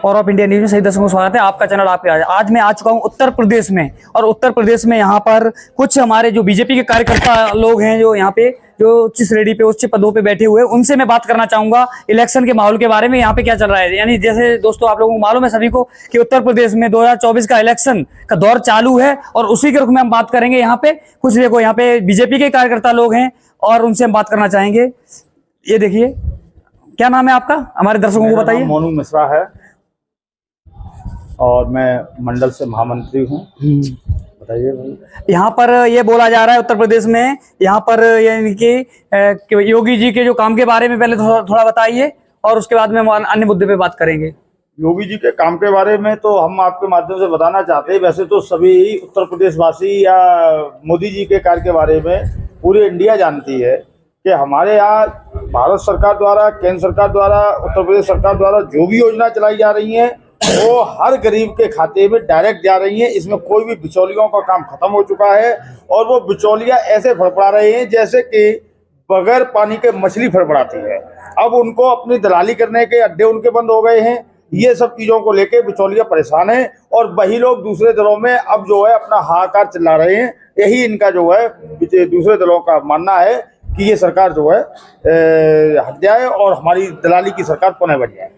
और of India news में सही दर्शकों को स्वागत है। आपका चैनल आपके आज मैं आ चुका हूं उत्तर प्रदेश में, और उत्तर प्रदेश में यहाँ पर कुछ हमारे जो बीजेपी के कार्यकर्ता लोग हैं जो यहाँ पे जो उच्च श्रेणी पे उच्च पदों पे बैठे हुए हैं, उनसे मैं बात करना चाहूंगा इलेक्शन के माहौल के बारे में, यहाँ पे क्या चल रहा है। यानी जैसे दोस्तों आप लोगों को मालूम है सभी को कि उत्तर प्रदेश में 2024 का इलेक्शन का दौर चालू है, और उसी के रुख में हम बात करेंगे। यहाँ पे कुछ देखो यहाँ पे बीजेपी के कार्यकर्ता लोग हैं और उनसे हम बात करना चाहेंगे। ये देखिए, क्या नाम है आपका, हमारे दर्शकों को बताइए। मोनू मिश्रा है और मैं मंडल से महामंत्री हूँ। बताइए। यहाँ पर ये बोला जा रहा है उत्तर प्रदेश में, यहाँ पर यानी कि योगी जी के जो काम के बारे में पहले थोड़ा बताइए, और उसके बाद में हम अन्य मुद्दे पे बात करेंगे। योगी जी के काम के बारे में तो हम आपके माध्यम से बताना चाहते हैं। वैसे तो सभी उत्तर प्रदेश वासी या मोदी जी के कार्य के बारे में पूरी इंडिया जानती है कि हमारे यहाँ भारत सरकार द्वारा, केंद्र सरकार द्वारा, उत्तर प्रदेश सरकार द्वारा जो भी योजना चलाई जा रही है वो हर गरीब के खाते में डायरेक्ट जा रही है। इसमें कोई भी बिचौलियों का काम खत्म हो चुका है, और वो बिचौलिया ऐसे फड़फड़ा रहे हैं जैसे कि बगैर पानी के मछली फड़फड़ाती है। अब उनको अपनी दलाली करने के अड्डे उनके बंद हो गए हैं। ये सब चीज़ों को लेके बिचौलिया परेशान है, और वही लोग दूसरे दलों में अब जो है अपना हाहाकार चिल्ला रहे हैं। यही इनका जो है दूसरे दलों का मानना है कि ये सरकार जो है हट जाए और हमारी दलाली की सरकार पुनः बन जाए।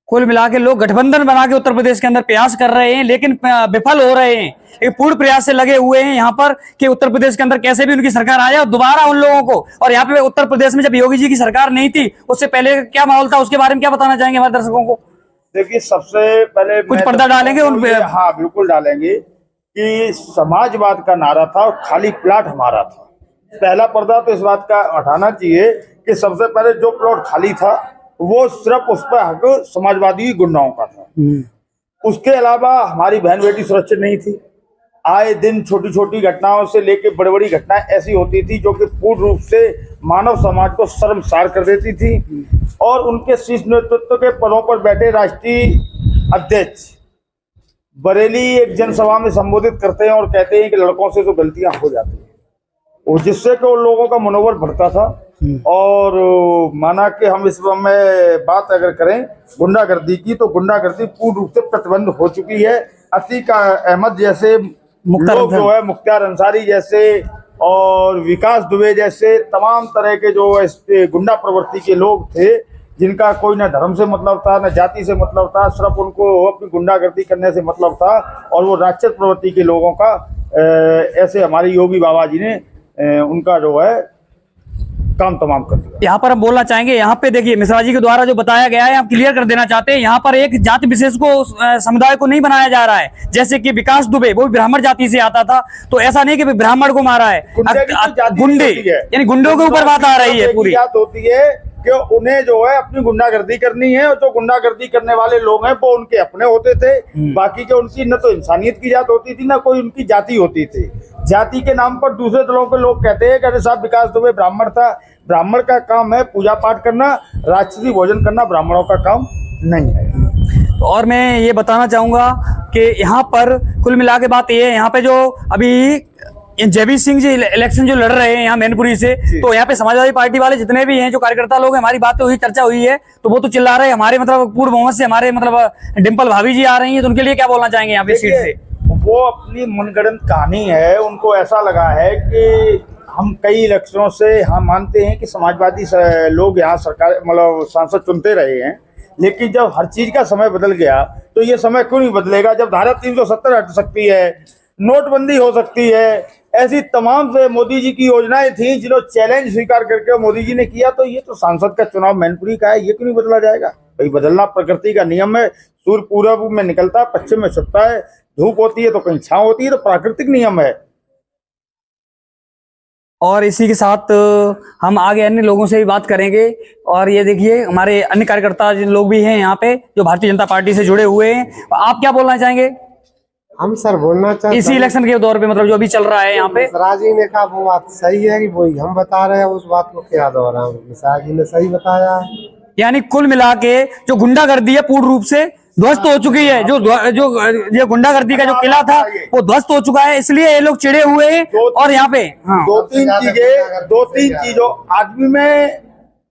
कुल मिला के लोग गठबंधन बना के उत्तर प्रदेश के अंदर प्रयास कर रहे हैं, लेकिन विफल हो रहे हैं। एक पूर्ण प्रयास से लगे हुए हैं यहाँ पर कि उत्तर प्रदेश के अंदर कैसे भी उनकी सरकार आ जाए और दोबारा उन लोगों को। और यहाँ पे उत्तर प्रदेश में जब योगी जी की सरकार नहीं थी, उससे पहले क्या माहौल था, उसके बारे में क्या बताना चाहेंगे हमारे दर्शकों को। देखिए, सबसे पहले कुछ पर्दा डालेंगे उन पे। हाँ, बिल्कुल डालेंगे कि समाजवाद का नारा था और खाली प्लाट हमारा था। पहला पर्दा तो इस बात का हटाना चाहिए कि सबसे पहले जो प्लॉट खाली था वो सिर्फ उस पर हक समाजवादी गुंडाओं का था। उसके अलावा हमारी बहन बेटी सुरक्षित नहीं थी। आए दिन छोटी छोटी घटनाओं से लेकर बड़ी बड़ी घटनाएं ऐसी होती थी जो कि पूर्ण रूप से मानव समाज को शर्मसार कर देती थी। और उनके शीर्ष नेतृत्व के पदों पर बैठे राष्ट्रीय अध्यक्ष बरेली एक जनसभा में संबोधित करते हैं और कहते हैं कि लड़कों से तो गलतियां हो जाती हैं, और जिससे कि उन लोगों का मनोबल बढ़ता था। और माना कि हम इस में बात अगर करें गुंडागर्दी की, तो गुंडागर्दी पूर्ण रूप से प्रतिबंध हो चुकी है। अतीक अहमद जैसे लोग जो है, मुख्तार अंसारी जैसे और विकास दुबे जैसे तमाम तरह के जो गुंडा प्रवृत्ति के लोग थे, जिनका कोई न धर्म से मतलब था, न जाति से मतलब था, सिर्फ उनको अपनी गुंडागर्दी करने से मतलब था, और वो राक्षस प्रवृत्ति के लोगों का ऐसे हमारे योगी बाबा जी ने उनका जो है काम तमाम कर दिया। यहाँ पर हम बोलना चाहेंगे, यहाँ पे देखिए मिश्रा जी के द्वारा जो बताया गया है, हम क्लियर कर देना चाहते हैं। यहाँ पर एक जाति विशेष को, समुदाय को नहीं बनाया जा रहा है। जैसे कि विकास दुबे वो ब्राह्मण जाति से आता था, तो ऐसा नहीं कि ब्राह्मण को मारा है। गुंडे यानी गुंडों के ऊपर बात आ रही है। पूरी बात होती है कि उन्हें जो है अपनी गुंडागर्दी करनी है, और जो गुंडागर्दी करने वाले लोग हैं वो उनके अपने होते थे। बाकी के उनकी न तो इंसानियत की जात होती थी, ना कोई उनकी जाति होती थी। जाति के नाम पर दूसरे दलों के लोग कहते हैं कि अरे साहब विकास दुबे ब्राह्मण था। ब्राह्मण का काम है पूजा पाठ करना, राक्षसी भोजन करना ब्राह्मणों का काम नहीं है। और मैं ये बताना चाहूंगा कि यहाँ पर कुल मिला के बात ये है, यहाँ पे जो अभी जयवीर सिंह जी इलेक्शन जो लड़ रहे हैं यहाँ मैनपुरी से, तो यहाँ पे समाजवादी पार्टी वाले जितने भी हैं जो कार्यकर्ता लोग हैं, हमारी बातें हुई, चर्चा हुई है, तो वो तो चिल्ला रहे हैं हमारे मतलब पूर्व बहुमत से हमारे मतलब डिम्पल भाभी जी आ रही हैं, तो उनके लिए क्या बोलना चाहेंगे यहाँ पे सीट से। वो अपनी मनगढ़ंत कहानी है। उनको ऐसा लगा है कि हम कई इलेक्शनों से हम मानते हैं कि समाजवादी लोग यहाँ सरकार मतलब सांसद चुनते रहे हैं, लेकिन जब हर चीज का समय बदल गया तो ये समय क्यों नहीं बदलेगा। जब धारा 370 हट सकती है, नोटबंदी हो सकती है, ऐसी तमाम से मोदी जी की योजनाएं थी जिन्होंने चैलेंज स्वीकार करके मोदी जी ने किया, तो ये तो सांसद का चुनाव मैनपुरी का है, ये क्यों नहीं बदला जाएगा। भाई बदलना प्रकृति का नियम है। सूर्य पूरब में निकलता है, पश्चिम में छुपता है, धूप होती है तो कहीं छांव होती है, तो प्राकृतिक नियम है। और इसी के साथ हम आगे अन्य लोगों से भी बात करेंगे। और ये देखिए हमारे अन्य कार्यकर्ता जिन लोग भी हैं यहाँ पे जो भारतीय जनता पार्टी से जुड़े हुए हैं, आप क्या बोलना चाहेंगे। हम सर बोलना चाहते हैं इसी इलेक्शन के दौर पे मतलब जो अभी चल रहा है यहाँ पे। मिश्रा जी ने कहा वो बात सही है कि वही हम बता रहे हैं, उस बात को क्या दोहराऊं। मिश्रा जी ने सही बताया। यानी कुल मिला के जो गुंडागर्दी है पूर्ण रूप से ध्वस्त हो चुकी है। जो गुंडागर्दी का जो किला था वो ध्वस्त हो चुका है, इसलिए ये लोग चिड़े हुए हैं। और यहाँ पे दो तीन चीजों आदमी में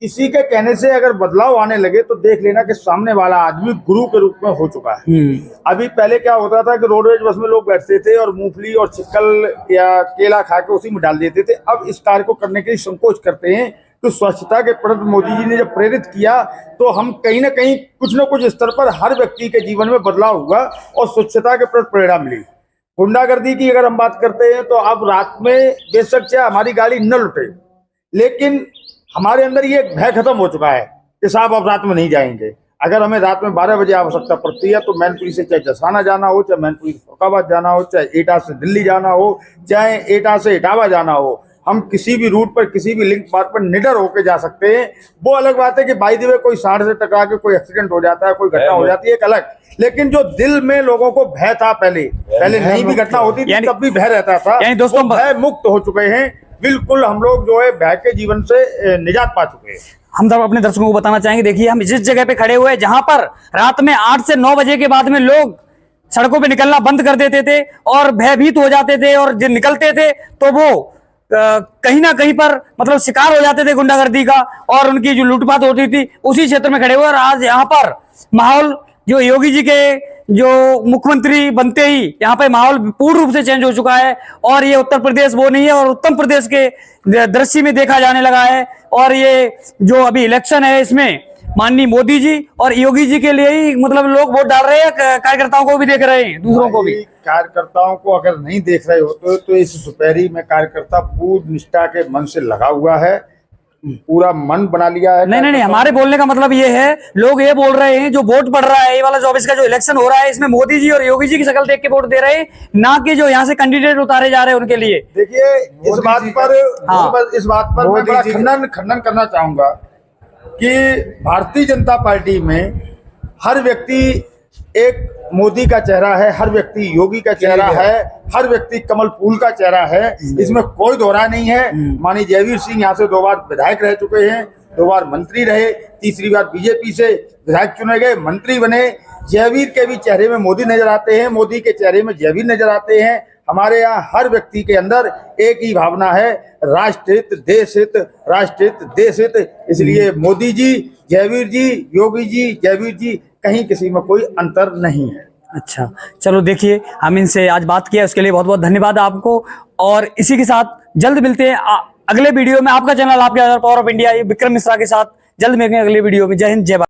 इसी के कहने से अगर बदलाव आने लगे तो देख लेना कि सामने वाला आदमी गुरु के रूप में हो चुका है। अभी पहले क्या होता था कि रोडवेज बस में लोग बैठते थे और मूंगफली और चिक्कल या केला खा के उसी में डाल देते थे। अब इस कार्य को करने के लिए संकोच करते हैं। तो स्वच्छता के प्रति मोदी जी ने जब प्रेरित किया तो हम कहीं ना कहीं कुछ न कुछ स्तर पर हर व्यक्ति के जीवन में बदलाव हुआ और स्वच्छता के प्रति प्रेरणा मिली। गुंडागर्दी की अगर हम बात करते हैं तो अब रात में बेशक चाहे हमारी गाड़ी न लुटे, लेकिन हमारे अंदर ये भय खत्म हो चुका है कि साहब अब रात में नहीं जाएंगे। अगर हमें रात में 12 बजे आवश्यकता पड़ती है तो मैनपुरी से चाहे जसाना जाना हो, चाहे मैनपुरी से फरुखाबाद जाना हो, चाहे एटा से दिल्ली जाना हो, चाहे एटा से इटावा जाना हो, हम किसी भी रूट पर किसी भी लिंक मार्ग पर निडर होकर जा सकते हैं। वो अलग बात है कि बाई द वे कोई सांड से टकरा के कोई एक्सीडेंट हो जाता है, कोई घटना हो जाती है, एक अलग। लेकिन जो दिल में लोगों को भय था, पहले नहीं भी घटना होती थी तब भी भय रहता था, यानी दोस्तों भय मुक्त हो चुके हैं। बिल्कुल हम लोग जो है भय के जीवन से निजात पा चुके हैं। हम तो अपने दर्शकों को बताना चाहेंगे, देखिए हम जिस जगह पे खड़े हुए हैं जहां पर रात में 8 से 9 बजे के बाद में लोग सड़कों पे निकलना बंद कर देते थे और भयभीत हो जाते थे, और जो निकलते थे तो वो कहीं ना कहीं पर मतलब शिकार हो जाते थे गुंडागर्दी का, और उनकी जो लूटपाट होती थी उसी क्षेत्र में खड़े हुए। और आज यहाँ पर माहौल जो योगी जी के जो मुख्यमंत्री बनते ही यहाँ पे माहौल पूर्ण रूप से चेंज हो चुका है, और ये उत्तर प्रदेश वो नहीं है और उत्तर प्रदेश के दृश्य में देखा जाने लगा है। और ये जो अभी इलेक्शन है इसमें माननीय मोदी जी और योगी जी के लिए ही मतलब लोग वोट डाल रहे हैं, कार्यकर्ताओं को भी देख रहे हैं, दूसरों को भी। कार्यकर्ताओं को अगर नहीं देख रहे होते तो इस दोपहरी में कार्यकर्ता पूर्ण निष्ठा के मन से लगा हुआ है, पूरा मन बना लिया है। नहीं, हमारे बोलने का मतलब ये है, लोग ये बोल रहे हैं जो वोट पड़ रहा है, ये वाला 24 का जो इलेक्शन हो रहा है इसमें मोदी जी और योगी जी की शक्ल देख के वोट दे रहे हैं, ना कि जो यहाँ से कैंडिडेट उतारे जा रहे हैं उनके लिए। देखिए इस बात पर मैं बड़ा खंडन करना चाहूंगा कि भारतीय जनता पार्टी में हर व्यक्ति एक मोदी का चेहरा है, हर व्यक्ति योगी का चेहरा है, हर व्यक्ति कमल फूल का चेहरा है, इसमें कोई दोहरा नहीं है। माननीय जयवीर सिंह यहाँ से 2 बार विधायक रह चुके हैं, 2 बार मंत्री रहे, तीसरी बार बीजेपी से विधायक चुने गए, मंत्री बने। जयवीर के भी चेहरे में मोदी नजर आते हैं, मोदी के चेहरे में जयवीर नजर आते हैं। हमारे यहाँ हर व्यक्ति के अंदर एक ही भावना है, राष्ट्रहित, देश हित, राष्ट्रहित, देश हित। इसलिए मोदी जी, जयवीर जी, योगी जी, जयवीर जी, कहीं किसी में कोई अंतर नहीं है। अच्छा, चलो देखिए हम इनसे आज बात किया, उसके लिए बहुत बहुत धन्यवाद आपको। और इसी के साथ जल्द मिलते हैं अगले वीडियो में। आपका चैनल आपके power of India Vikram Mishra के साथ जल्द मिलेंगे अगले वीडियो में। जय हिंद, जय भारत।